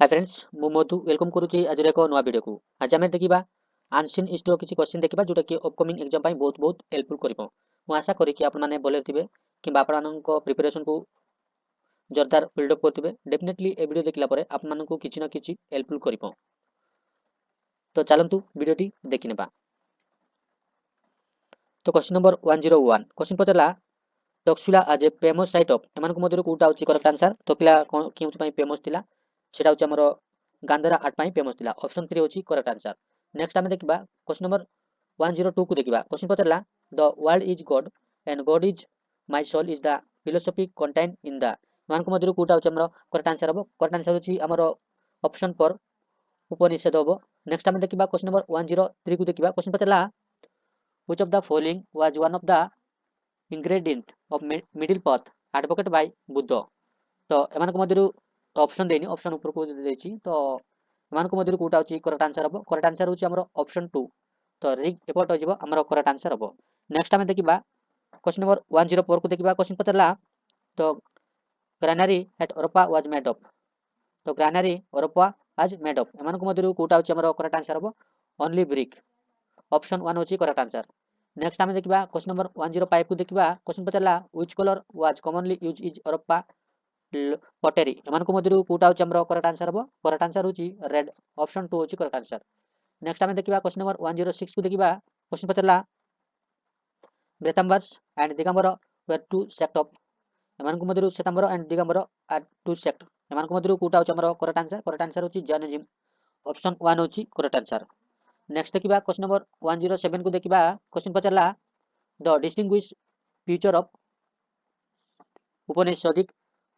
Hi friends मु मधु welcome करूची आज एक नवा वीडियो को आज आम देखा आंशियन हिस्ट्री किसी क्वेश्चन देखा जोटा कि अपकमिंग एग्जाम बहुत बहुत हेल्पफुल करिवो मु आशा करी कि आपण माने भले थिबे कि आपण मानको प्रिपरेशन को जोरदार बिल्डअप करथिबे डेफिनेटली ए वीडियो देखला परे आपण मानको किछि न किछि हेल्पफुल करिवो तो चलंतु वीडियो टी देखि नेबा। तो क्वेश्चन नंबर 101 क्वेश्चन पचला तक्षशिला आज ए फेमस साइट ऑफ एमानक मध्यरु कोटा होची करेक्ट आंसर तक्षशिला केउथि पई फेमस थिला सेटा होची हमर गांधारा आर्ट पई फेमस थिला ऑप्शन 3 होची करेक्ट आंसर। नेक्स्ट आमे देखिबा क्वेश्चन नंबर 102 को देखिबा क्वेश्चन पचला the world is god and god is my soul is the philosophy content in the एमानक मध्यरु कोटा होची हमर करेक्ट आंसर हबो करेक्ट आंसर होची हमर ऑप्शन 4 उपनिषद हबो। नेक्स्ट आमे देखिबा क्वेश्चन नंबर 103 को देखिबा question पचला which of the following was one of the ingredient of middle path advocate by Buddha. तो एमानक मध्यरु ऑप्शन देनी ऑप्शन ऊपर को देछि तो एमानक मध्यरु कोटा होची करेक्ट आंसर हबो करेक्ट आंसर होची हमर ऑप्शन 2 तो रिग एपट हो जिवो हमर करेक्ट आंसर हबो। नेक्स्ट आमे देखिबा क्वेश्चन नंबर 104 को देखिबा क्वेश्चन पतला तो granary at Harappa was made of तो granary Harappa was made of एमानक मध्यरु कोटा होची हमर करेक्ट आंसर हबो ओनली ब्रिक ऑप्शन 1 होची करेक्ट आंसर। नेक्स्ट आमे देखिबा क्वेश्चन नंबर 105 को देखिबा क्वेश्चन पतला which colour was commonly used is Harappa pottery एमानक मध्यरु कोटा होची हमर करेक्ट आंसर हबो करेक्ट आंसर होची रेड ऑप्शन 2 होची करेक्ट आंसर। नेक्स्ट आमे देखिबा क्वेश्चन नंबर 106 को देखिबा क्वेश्चन पतला Brethambars and Digambar were two sect of एमानक मध्यरु Shvetambara and Digambara are two sect एमानक मध्यरु कोटा होची हमर करेक्ट आंसर होची जैनिज्म ऑप्शन 1 होची करेक्ट आंसर। नेक्स्ट देखिबा क्वेश्चन नंबर 107 को देखिबा क्वेश्चन पचला the distinguish future of Upanishadic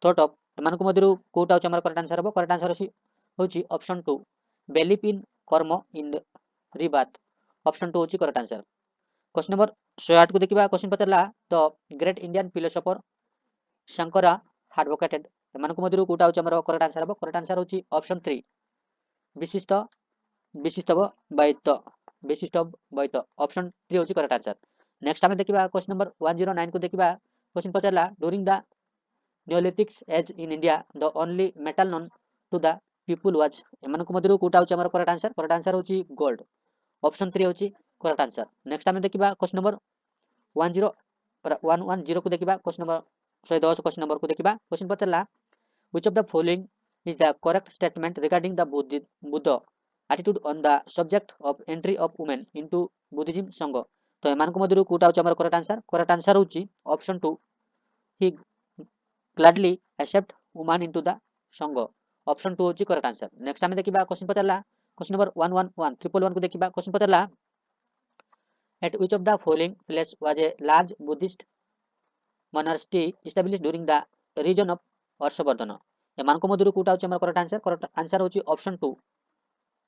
thought of एमानक मध्यरु कोटा होची हमर करेक्ट आंसर हबो करेक्ट आंसर होची option 2 belief in karma in रिबाथ option 2 होची करेक्ट आंसर। क्वेश्चन नंबर 108 को देखिबा क्वेश्चन पचला the great Indian philosopher Shankara advocated एमानक मध्यरु कोटा होची हमर करेक्ट आंसर हबो करेक्ट आंसर होची ऑप्शन 3 विशिष्ट विशिष्टव द्वैत विशिष्ट द्वैत ऑप्शन 3 होची करेक्ट आंसर। नेक्स्ट आमे देखिबा क्वेश्चन नंबर 109 को देखिबा क्वेश्चन पचला during the Neolithic age in India the only metal known to the people was एमानक मध्यरु कोटा होची हमर करेक्ट आंसर होची गोल्ड ऑप्शन 3 होची करेक्ट आंसर। नेक्स्ट आमे देखिबा क्वेश्चन नंबर 110 को देखिबा क्वेश्चन नंबर 110 क्वेश्चन नंबर को देखिबा question पचला which of the following is the correct statement regarding the Buddha attitude on the subject of entry of women into Buddhism संघ तो एमानक मध्यरु कोटा होची हमर करेक्ट आंसर होची option 2 he gladly accept woman into the संघ option 2 होची correct answer. Next आमे देखिबा क्वेश्चन पचला क्वेश्चन नंबर 111 को देखिबा question पचला at which of the following place was a large Buddhist monastery established during the region of Harshavardhana एमानक मध्यरु कोटा होची हमर करेक्ट आंसर होची option 2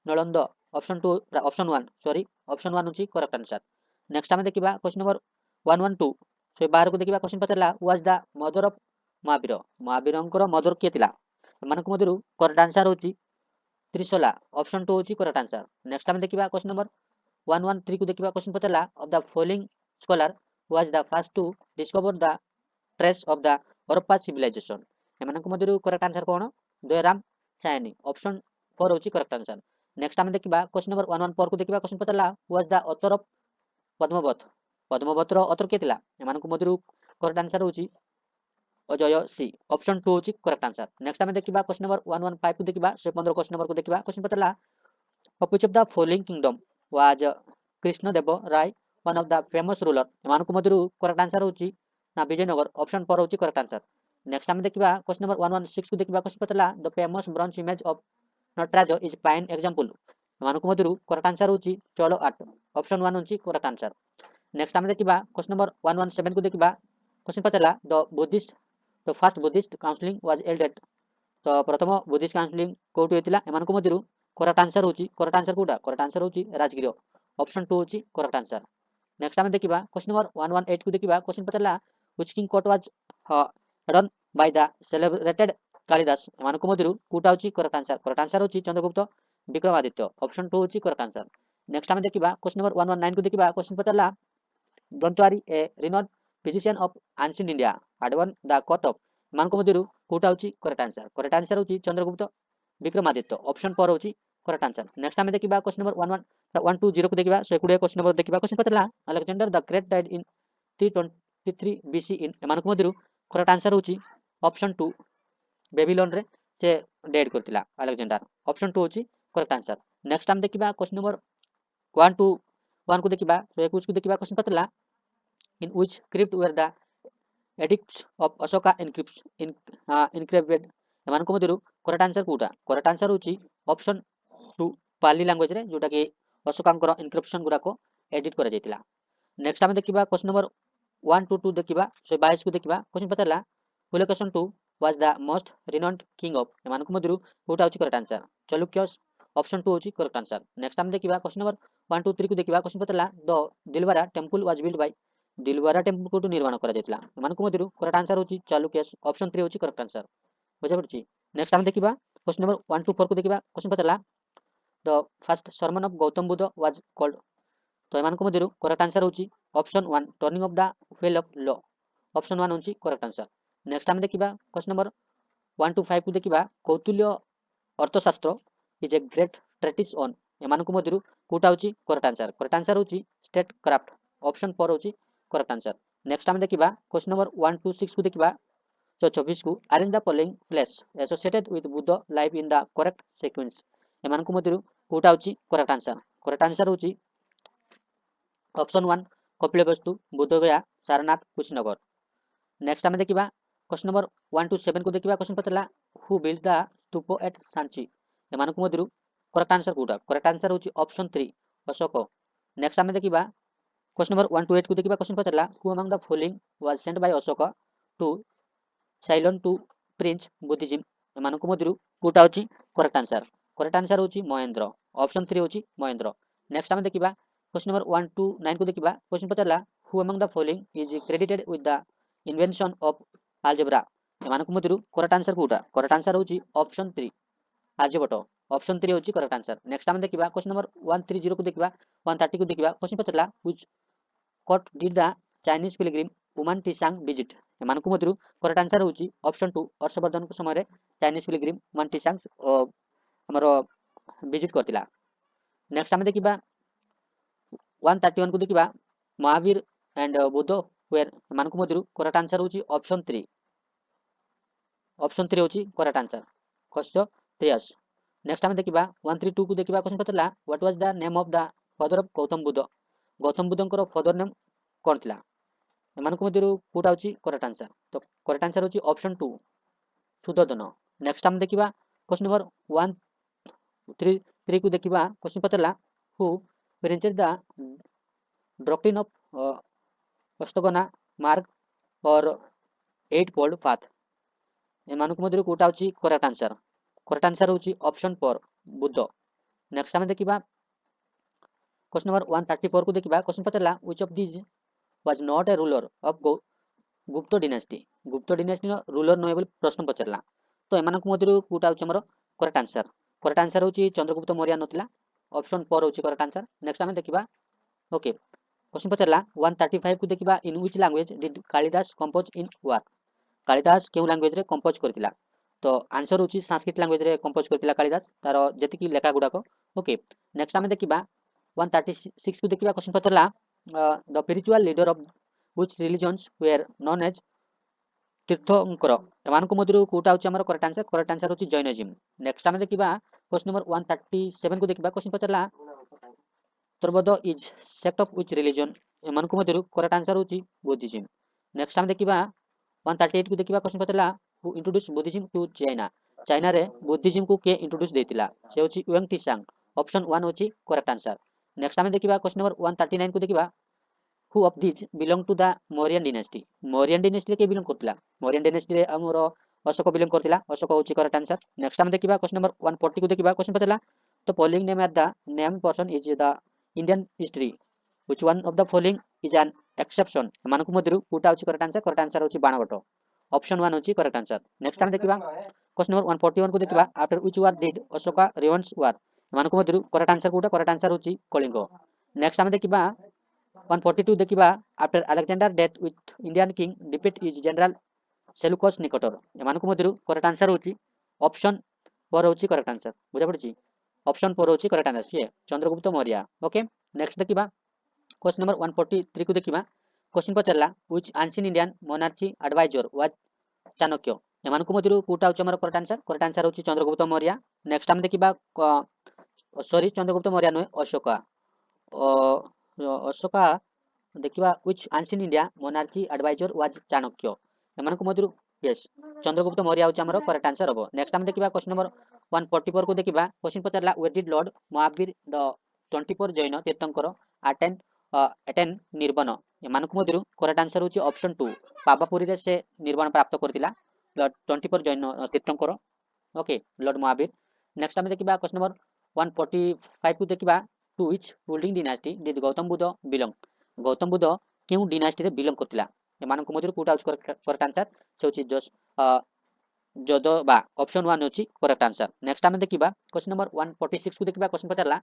Nalanda option 2 option 1 sorry option 1 होची करेक्ट आंसर। नेक्स्ट आमे देखिबा क्वेश्चन नंबर 112 से 12 को देखिबा क्वेश्चन पचला was the mother of Mahavira महावीरंकर मदर किए थिला एमानक मध्यरु करेक्ट आंसर होची त्रिशला ऑप्शन 2 होची करेक्ट आंसर। नेक्स्ट आमे देखिबा क्वेश्चन नंबर 113 को देखिबा क्वेश्चन पचला of the following scholar was the first to discover the trace of the Harappa civilisation एमानक मध्यरु करेक्ट आंसर कोन दयाराम सायनी ऑप्शन 4 होची करेक्ट आंसर। नेक्स्ट आमे देखिबा क्वेश्चन नंबर 114 को देखिबा क्वेश्चन पचला was the author of Padmavat Padmavat रो ऑथर के थिला एमानक मध्यरु करेक्ट आंसर होची अजय सी ऑप्शन 2 होची करेक्ट आंसर। नेक्स्ट आमे देखिबा क्वेश्चन नंबर 115 को देखिबा से 15 क्वेश्चन नंबर को देखिबा क्वेश्चन पचला of which of the following kingdom was Krishna Deva Raya one of the famous ruler एमानक मध्यरु करेक्ट आंसर होची ना विजयनगर ऑप्शन 4 होची करेक्ट आंसर। नेक्स्ट आमे देखिबा क्वेश्चन नंबर 116 को देखिबा क्वेश्चन पचला the famous bronze image of Nataraja is fine example एमानक मध्यरु करेक्ट आंसर होची चलो 8 ऑप्शन 1 होची करेक्ट आंसर। नेक्स्ट आमे देखिबा क्वेश्चन नंबर 117 को देखिबा क्वेश्चन पचला the Buddhist the first Buddhist counselling was held at तो प्रथम बुद्धिस्ट काउंसलिंग कोठी होतिला एमानक मध्यरु करेक्ट आंसर होची करेक्ट आंसर कोडा करेक्ट आंसर होची राजगिर ऑप्शन 2 होची करेक्ट आंसर। नेक्स्ट आमे देखिबा क्वेश्चन नंबर 118 को देखिबा क्वेश्चन पचला which king court was done by the celebrated Kalidasa एमानक मध्यरु कोटा होची करेक्ट आंसर होची चंद्रगुप्त विक्रमादित्य ऑप्शन 2 होची करेक्ट आंसर। नेक्स्ट आमे देखिबा क्वेश्चन नंबर 119 को देखिबा क्वेश्चन पचला Dhanvantari a renowned physician of ancient India had won the court of एमानक मध्यरु कोटा होची करेक्ट आंसर होची चंद्रगुप्त विक्रमादित्य ऑप्शन 4 होची करेक्ट आंसर नेक्स्ट आमे देखिबा क्वेश्चन नंबर 110 को देखिबा 120 क्वेश्चन नंबर देखिबा क्वेश्चन पतला Alexander the great died in 323 BC in एमानक मधुरु करेक्ट आंसर होची ऑप्शन 2 बेबीलोन रे से डेड करतिला अलेक्जेंडर ऑप्शन 2 होची करेक्ट आंसर नेक्स्ट आमे देखिबा क्वेश्चन नंबर 1 टू 1 को देखिबा 121 को देखिबा क्वेश्चन पतला in which script were the edicts of Ashoka encrypted एमानक मधुरु करेक्ट आंसर करेक्ट आंसर होची ऑप्शन 2 पाली लैंग्वेज रे जोटा कि अशोकांकर इनक्रिप्शन गुडा को एडिट करा जायतिला नेक्स्ट आमे देखिबा क्वेश्चन नंबर 1 टू 2 देखिबा 122 को देखिबा क्वेश्चन पतला Pulakeshin 2 was the most renowned king of एमानक मधुरु कोटा होची करेक्ट आंसर चालुक्यस ऑप्शन 2 होची करेक्ट आंसर नेक्स्ट आमे देखिबा क्वेश्चन नंबर 1 टू 3 को देखिबा क्वेश्चन पतला the Dilwara temple was build by Dilwara temple को निर्माण करा जायतिला एमानक मधुरु करेक्ट आंसर होची चालुक्यस ऑप्शन 3 होची करेक्ट आंसर बुझा पड़ची नेक्स्ट आमे देखिबा क्वेश्चन नंबर 1 टू 4 को देखिबा क्वेश्चन पतला the first sermon of Gautam Buddha was called तो एमानक मधुरु करेक्ट आंसर होची option 1 turning of the wheel of law option 1 होची करेक्ट आंसर नेक्स्ट आमे देखिबा क्वेश्चन नंबर 1 टू 5 को देखिबा Kautilya Arthashastra is a great treatise on एमानक मधुरु कोटा होची करेक्ट आंसर होची स्टेट क्राफ्ट ऑप्शन 4 होची करेक्ट आंसर नेक्स्ट आमे देखिबा क्वेश्चन नंबर 1 टू 6 को देखिबा तो 24 को arrange the following place associated with Buddha life in the correct sequence एमानक मधुरु कोटा होची करेक्ट आंसर होची ऑप्शन 1 कपिलवस्तु बुद्धगया सारनाथ कुशीनगर नेक्स्ट आमे देखिबा क्वेश्चन नंबर 1 टू 7 को देखिबा क्वेश्चन पतला who build the stupa at Sanchi एमानक मधुरु करेक्ट आंसर होची ऑप्शन 3 अशोक नेक्स्ट आमे देखिबा क्वेश्चन नंबर 1 टू 8 को देखिबा क्वेश्चन पतला who among the following was sent by Ashoka to Ceylon to prince Buddhism एमानक मधुरु कोटा होची करेक्ट आंसर होची महेंद्र ऑप्शन 3 होची महेंद्र नेक्स्ट आमे देखिबा क्वेश्चन नंबर 1 टू 9 को देखिबा क्वेश्चन पतला who among the following is credited with the invention of algebra एमानक मधुरु करेक्ट आंसर होची ऑप्शन 3 आर्यभट्ट ऑप्शन 3 होची करेक्ट आंसर नेक्स्ट आमे देखिबा क्वेश्चन नंबर 130 को देखिबा 130 को देखिबा क्वेश्चन पतला which court did the Chinese pilgrim Hiuen Tsang visit एमानक मधुरु करेक्ट आंसर होची ऑप्शन 2 हर्षवर्धन को समय रे चाइनीज पिलग्रिम वुमन टिसांग हमरो विजिट करतिला नेक्स्ट आमे देखिबा 131 को देखिबा महावीर एंड बुद्ध वेयर एमानक मधुरु करेक्ट आंसर होची ऑप्शन 3 होची करेक्ट आंसर क्वेश्चन 3 नेक्स्ट आमे देखिबा 132 को देखिबा क्वेश्चन पतला what was the name of the father of Gautama बुद्धंकर फादर नेम कोन थिला एमानक मधुरु कोटा होची करेक्ट आंसर तो करेक्ट आंसर होची ऑप्शन 2 सुदर्शन नेक्स्ट आमे देखिबा क्वेश्चन नंबर 133 को देखिबा क्वेश्चन पतला who printed the doctrine of Ashtanga marga or 8 fold path एमानक मधुरु कोटा होची करेक्ट आंसर होची ऑप्शन 4 बुद्ध नेक्स्ट आमे देखिबा क्वेश्चन नंबर 134 को देखिबा क्वेश्चन पतला which of this was not a ruler of गुप्त डायनेस्टी नो रूलर नो बोली प्रश्न पचरला तो एमानक मधुरु कोटा होची हमर करेक्ट आंसर होची चंद्रगुप्त मौर्य नथिला ऑप्शन 4 होची करेक्ट आंसर नेक्स्ट आमे देखिबा ओके क्वेश्चन पचरला 135 को देखिबा in which language did Kalidas compose in what Kalidas केउ लैंग्वेज रे कंपोज करतिला तो आंसर होची संस्कृत लैंग्वेज रे कंपोज करतिला कालिदास तारो जेतिकी लेखा गुडा को ओके नेक्स्ट आमे देखिबा 136 को देखिबा क्वेश्चन पचरला the spiritual leader of which religions were known as Tirthankara एमानक मधुरु कोटा होची हमर करेक्ट आंसर होची जैनिज्म नेक्स्ट आमे देखिबा क्वेश्चन नंबर 137 को देखिबा क्वेश्चन पचरला Theravada is sect of which religion एमानक मधुरु करेक्ट आंसर होची बुद्धिज्म नेक्स्ट आमे देखिबा 138 को देखिबा क्वेश्चन पचरला who introduce Buddhism to China रे बुद्धिज्म को के इंट्रोड्यूस देतिला से होची युएंग टिसांग ऑप्शन 1 होची करेक्ट आंसर नेक्स्ट आमे देखिबा क्वेश्चन नंबर 139 को देखिबा who of this belong to the Mauryan dynasty के बिलोंग करतिला मौर्यन डायनेस्टी रे हमर अशोक बिलोंग करतिला अशोक होची करेक्ट आंसर नेक्स्ट आमे देखिबा क्वेश्चन नंबर 140 को देखिबा क्वेश्चन पतला तो following name at the name person is the Indian history which one of the following is an exception एमानक मधुरु कोटा होची करेक्ट आंसर होची बाणभट्ट ऑप्शन 1 होची करेक्ट आंसर नेक्स्ट आमे देखिबा क्वेश्चन नंबर 141 को देखिबा after which war did Ashoka revenge war एमानक मधुरु करेक्ट आंसर होची कलिंग नेक्स्ट आमे देखिबा 142 देखिबा after Alexander death with Indian king defeat is general Seleucus Nicator एमानक मधुरु करेक्ट आंसर होची ऑप्शन फोर होची करेक्ट आंसर बुझा पड़ची ऑप्शन 4 होची करेक्ट आंसर ये चंद्रगुप्त मौर्य ओके नेक्स्ट देखिबा क्वेश्चन नंबर 143 को देखिबा क्वेश्चन पचारला which ancient Indian monarchy advisor was Chanakya एमानकु मध्यरु कोटा होची हमर करेक्ट आंसर होची चंद्रगुप्त मौर्य नेक्स्ट हम देखिबा सॉरी चंद्रगुप्त मौर्य नुहे अशोका अशोका देखिबा which ancient India monarchy advisor was Chanakya एमानकु मध्यरु यस चंद्रगुप्त मौर्य होची हमर करेक्ट आंसर हबो नेक्स्ट हम देखिबा क्वेश्चन नंबर 144 को देखिबा क्वेश्चन पचारला where did lord Mahavir the 24 Jain tirthankara attend attain nirvana एमानकु मध्यरु करेक्ट आंसर होची ऑप्शन 2 पावापुरी रे से निर्वाण प्राप्त करतिला लॉर्ड 24 जैन तीर्थंकर ओके लॉर्ड महावीर नेक्स्ट हम देखिबा क्वेश्चन नंबर 145 को देखिबा to which ruling dynasty did Gautam Buddha belong Gautam Buddha केउ डायनास्टी रे बिलोंग करतिला एमानकु मध्यरु कोटा होची करेक्ट आंसर से होची जोदबा ऑप्शन 1 होची करेक्ट आंसर नेक्स्ट हम देखिबा क्वेश्चन नंबर 146 को देखिबा क्वेश्चन पचारला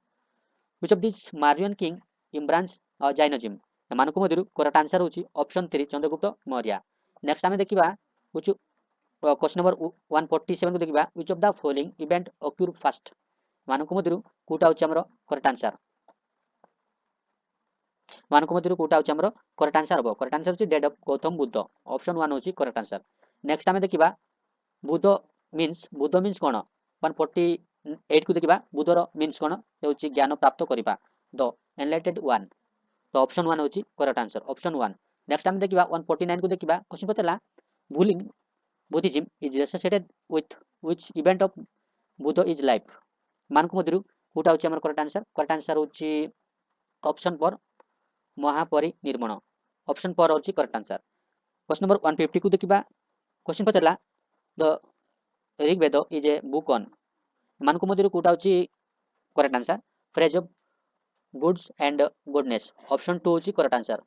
which of this Mauryan king embraced Jainism एमानकु मध्यरु करेक्ट आंसर होची ऑप्शन 3 चंद्रगुप्त मौर्य नेक्स्ट हम देखिबा व्हिच क्वेश्चन नंबर 147 को देखिबा which of the following event occur first एमानकु मध्यरु कोटा होची हमरो करेक्ट आंसर एमानकु मध्यरु कोटा होची हमरो करेक्ट आंसर हबो करेक्ट आंसर होची death of Gautam Buddha option 1 होची करेक्ट आंसर नेक्स्ट हम देखिबा बुद्ध मीन्स कोन 148 को देखिबा बुद्धर मीन्स कोन से होची ज्ञान प्राप्त करिबा द एनलाइटेड वन तो ऑप्शन 1 होची करेक्ट आंसर ऑप्शन 1 नेक्स्ट हम देखिबा 149 को देखिबा क्वेश्चन पतला बुलिंग Buddhism is associated with which event of Buddha is life मानकु मध्यरु कोटा होची हमर करेक्ट आंसर होची ऑप्शन 4 महापरिनिर्वाण ऑप्शन 4 होची करेक्ट आंसर क्वेश्चन नंबर 150 को देखिबा क्वेश्चन पतला the Rigveda is a book on मानकु मध्यरु कोटा होची correct answer praise of gods and goodness option 2 होची करेक्ट आंसर